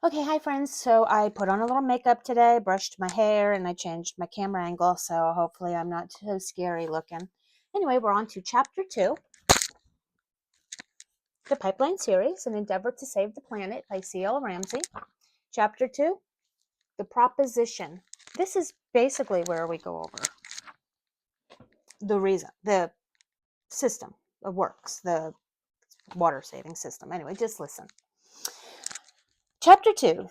Okay, hi friends. So I put on a little makeup today, brushed my hair, and I changed my camera angle, so hopefully I'm not too scary looking. Anyway, we're on to chapter 2, the Pipeline Series, An Endeavor to Save the Planet by C.L. Ramsey. Chapter 2, the Proposition. This is basically where we go over the system of works, the water saving system. Anyway, just listen. Chapter 2,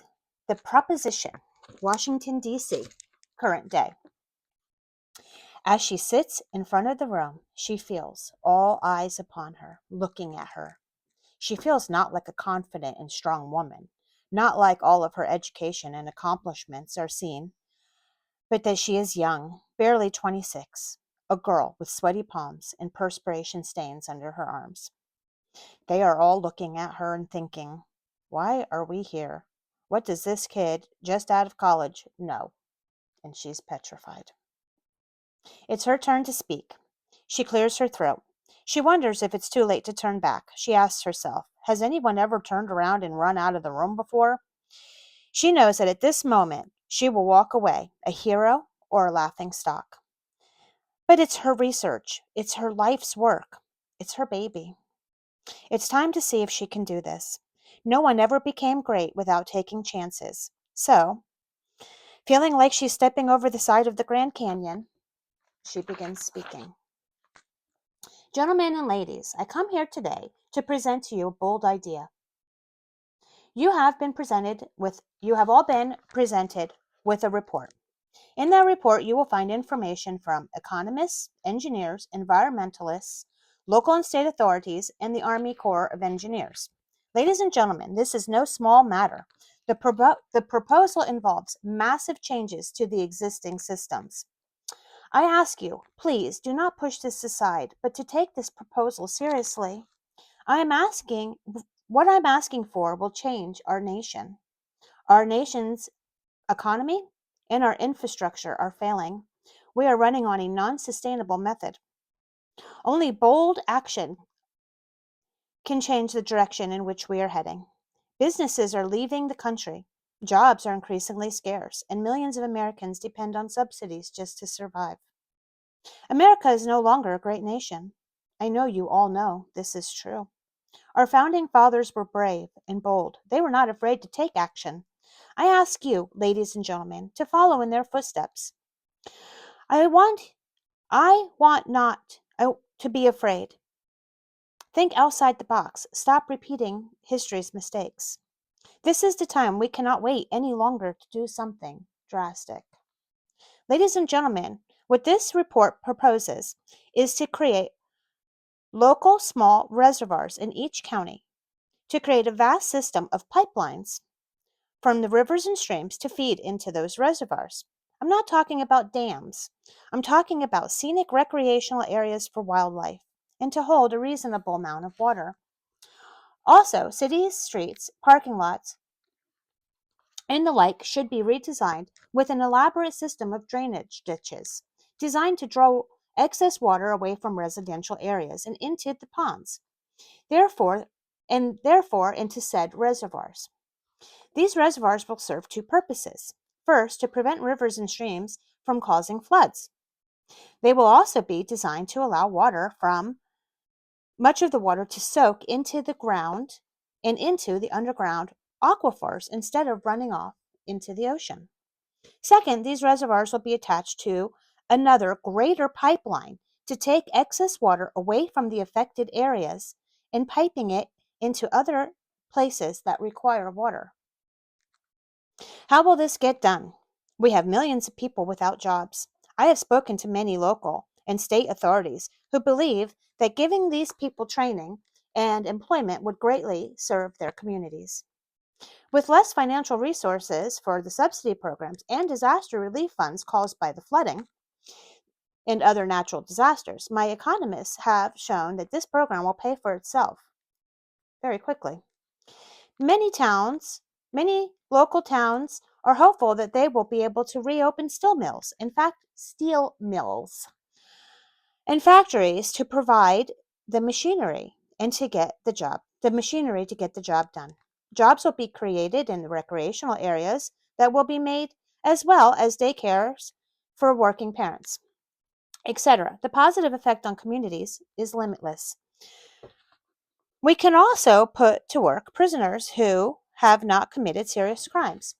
the Proposition, Washington, D.C., current day. As she sits in front of the room, she feels all eyes upon her, looking at her. She feels not like a confident and strong woman, not like all of her education and accomplishments are seen, but that she is young, barely 26, a girl with sweaty palms and perspiration stains under her arms. They are all looking at her and thinking, why are we here? What does this kid, just out of college, know? And she's petrified. It's her turn to speak. She clears her throat. She wonders if it's too late to turn back. She asks herself, has anyone ever turned around and run out of the room before? She knows that at this moment, she will walk away, a hero or a laughing stock. But it's her research. It's her life's work. It's her baby. It's time to see if she can do this. No one ever became great without taking chances. So, feeling like she's stepping over the side of the Grand Canyon, she begins speaking. Gentlemen and ladies, I come here today to present to you a bold idea. You have all been presented with a report. In that report, you will find information from economists, engineers, environmentalists, local and state authorities, and the Army Corps of Engineers. Ladies and gentlemen, this is no small matter. The proposal involves massive changes to the existing systems. I ask you, please do not push this aside, but to take this proposal seriously. What I'm asking for will change our nation. Our nation's economy and our infrastructure are failing. We are running on a non-sustainable method. Only bold action can change the direction in which we are heading. Businesses are leaving the country. Jobs are increasingly scarce, and millions of Americans depend on subsidies just to survive. America is no longer a great nation. I know you all know this is true. Our founding fathers were brave and bold. They were not afraid to take action. I ask you, ladies and gentlemen, to follow in their footsteps. I want not to be afraid. Think outside the box. Stop repeating history's mistakes. This is the time. We cannot wait any longer to do something drastic. Ladies and gentlemen, what this report proposes is to create local small reservoirs in each county, to create a vast system of pipelines from the rivers and streams to feed into those reservoirs. I'm not talking about dams. I'm talking about scenic recreational areas for wildlife and to hold a reasonable amount of water. Also, cities, streets, parking lots, and the like should be redesigned with an elaborate system of drainage ditches designed to draw excess water away from residential areas and into the ponds, therefore into said reservoirs. These reservoirs will serve two purposes. First, to prevent rivers and streams from causing floods. They will also be designed to allow much of the water to soak into the ground and into the underground aquifers instead of running off into the ocean. Second, these reservoirs will be attached to another greater pipeline to take excess water away from the affected areas and piping it into other places that require water. How will this get done? We have millions of people without jobs. I have spoken to many local and state authorities who believe that giving these people training and employment would greatly serve their communities. With less financial resources for the subsidy programs and disaster relief funds caused by the flooding and other natural disasters, my economists have shown that this program will pay for itself very quickly. Many local towns are hopeful that they will be able to reopen steel mills and factories to provide the machinery to get the job done. Jobs will be created in the recreational areas that will be made, as well as daycares for working parents, etc. The positive effect on communities is limitless. We can also put to work prisoners who have not committed serious crimes,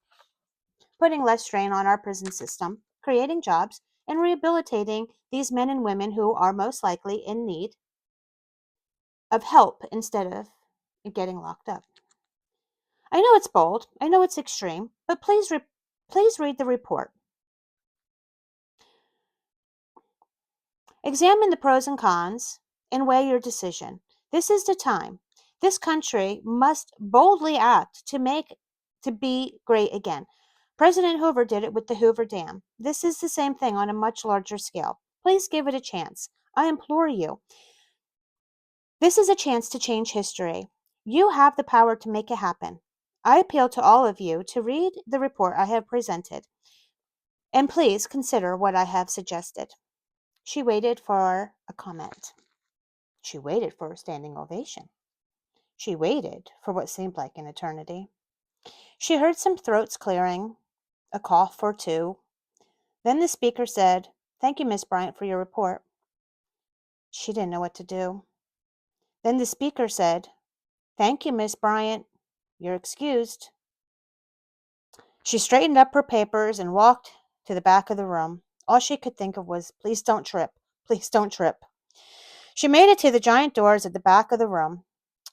putting less strain on our prison system, creating jobs, and rehabilitating these men and women who are most likely in need of help instead of getting locked up. I know it's bold, I know it's extreme, but please read the report. Examine the pros and cons and weigh your decision. This is the time. This country must boldly act to be great again. President Hoover did it with the Hoover Dam. This is the same thing on a much larger scale. Please give it a chance. I implore you. This is a chance to change history. You have the power to make it happen. I appeal to all of you to read the report I have presented, and please consider what I have suggested. She waited for a comment. She waited for a standing ovation. She waited for what seemed like an eternity. She heard some throats clearing, a cough or two. Then the speaker said, "Thank you, Miss Bryant, for your report." She didn't know what to do. Then the speaker said, "Thank you, Miss Bryant. You're excused." She straightened up her papers and walked to the back of the room. All she could think of was, "Please don't trip. Please don't trip." She made it to the giant doors at the back of the room.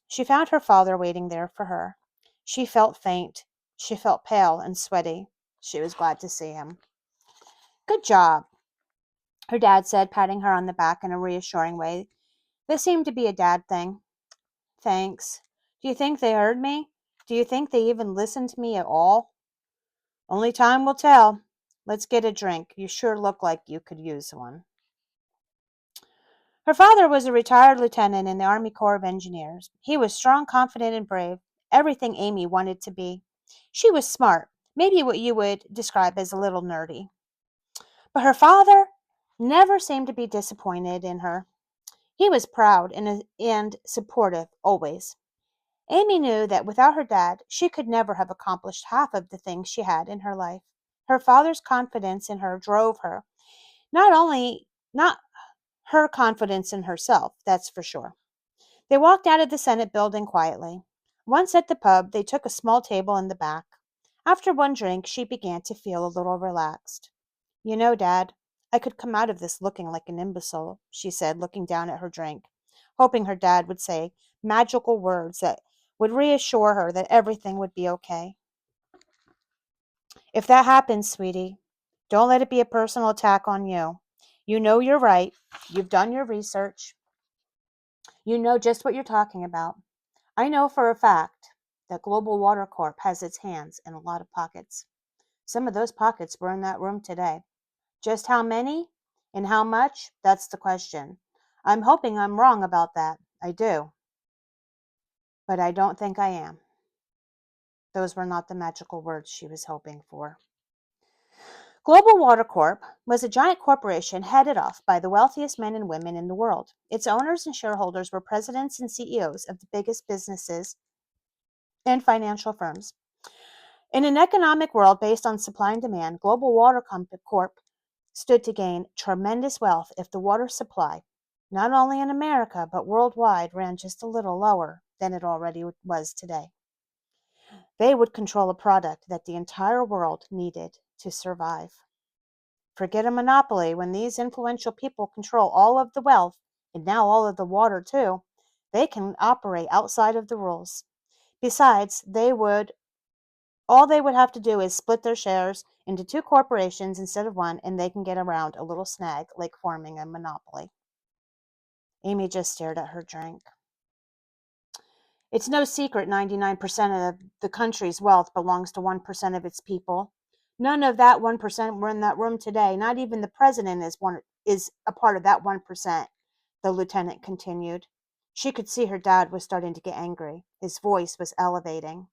She found her father waiting there for her. She felt faint. She felt pale and sweaty. She was glad to see him. "Good job," her dad said, patting her on the back in a reassuring way. This seemed to be a dad thing. "Thanks. Do you think they heard me? Do you think they even listened to me at all?" "Only time will tell. Let's get a drink. You sure look like you could use one." Her father was a retired lieutenant in the Army Corps of Engineers. He was strong, confident, and brave, everything Amy wanted to be. She was smart, maybe what you would describe as a little nerdy. But her father never seemed to be disappointed in her. He was proud and supportive always. Amy knew that without her dad, she could never have accomplished half of the things she had in her life. Her father's confidence in her drove her. Not her confidence in herself, that's for sure. They walked out of the Senate building quietly. Once at the pub, they took a small table in the back. After one drink, she began to feel a little relaxed. "You know, Dad, I could come out of this looking like an imbecile," she said, looking down at her drink, hoping her dad would say magical words that would reassure her that everything would be okay. "If that happens, sweetie, don't let it be a personal attack on you. You know you're right. You've done your research. You know just what you're talking about. I know for a fact that Global Water Corp has its hands in a lot of pockets. Some of those pockets were in that room today. Just how many and how much, that's the question. I'm hoping I'm wrong about that. I do. But I don't think I am." Those were not the magical words she was hoping for. Global Water Corp was a giant corporation headed off by the wealthiest men and women in the world. Its owners and shareholders were presidents and CEOs of the biggest businesses and financial firms. In an economic world based on supply and demand, Global Water Corp stood to gain tremendous wealth if the water supply, not only in America but worldwide, ran just a little lower than it already was today. They would control a product that the entire world needed to survive. Forget a monopoly when these influential people control all of the wealth, and now all of the water too. They can operate outside of the rules. Besides, all they would have to do is split their shares into two corporations instead of one, and they can get around a little snag like forming a monopoly. Amy just stared at her drink. It's no secret 99% of the country's wealth belongs to 1% of its people. None of that 1% were in that room today. Not even the president is a part of that 1%, the lieutenant continued. She could see her dad was starting to get angry. His voice was elevating.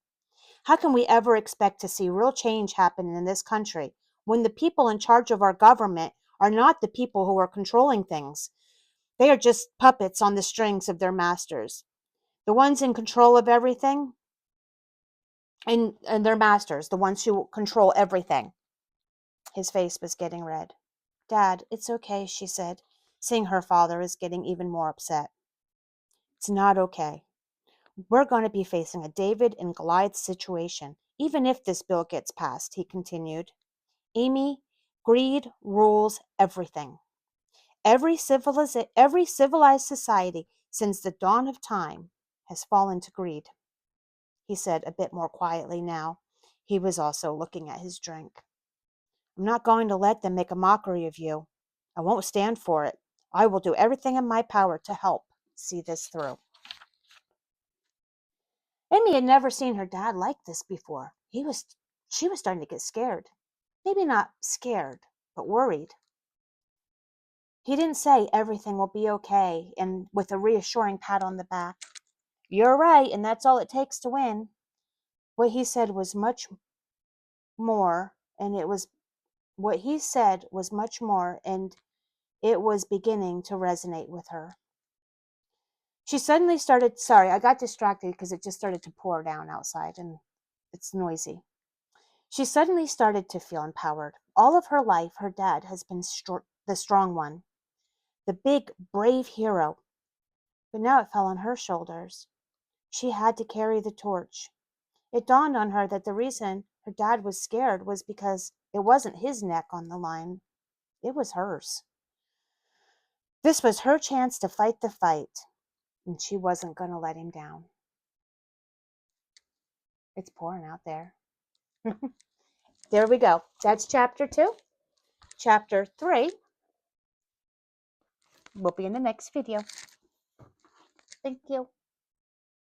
"How can we ever expect to see real change happen in this country when the people in charge of our government are not the people who are controlling things? They are just puppets on the strings of their masters. The ones in control of everything and their masters, the ones who control everything. His face was getting red. Dad, it's okay, she said, seeing her father is getting even more upset. It's not okay. We're going to be facing a David and Goliath situation, even if this bill gets passed, he continued. Amy, greed rules everything. Every civilized society since the dawn of time has fallen to greed, he said a bit more quietly now. He was also looking at his drink. I'm not going to let them make a mockery of you. I won't stand for it. I will do everything in my power to help see this through. Amy had never seen her dad like this before. She was starting to get scared. Maybe not scared, but worried. He didn't say everything will be okay and with a reassuring pat on the back. You're right, and that's all it takes to win. What he said was much more, and it was what he said was much more, and it was beginning to resonate with her. She suddenly started, sorry, I got distracted because it just started to pour down outside and it's noisy. She suddenly started to feel empowered. All of her life, her dad has been the strong one, the big, brave hero. But now it fell on her shoulders. She had to carry the torch. It dawned on her that the reason her dad was scared was because it wasn't his neck on the line, it was hers. This was her chance to fight the fight, and she wasn't going to let him down. It's pouring out there. There we go. That's chapter 2. Chapter 3 will be in the next video. Thank you.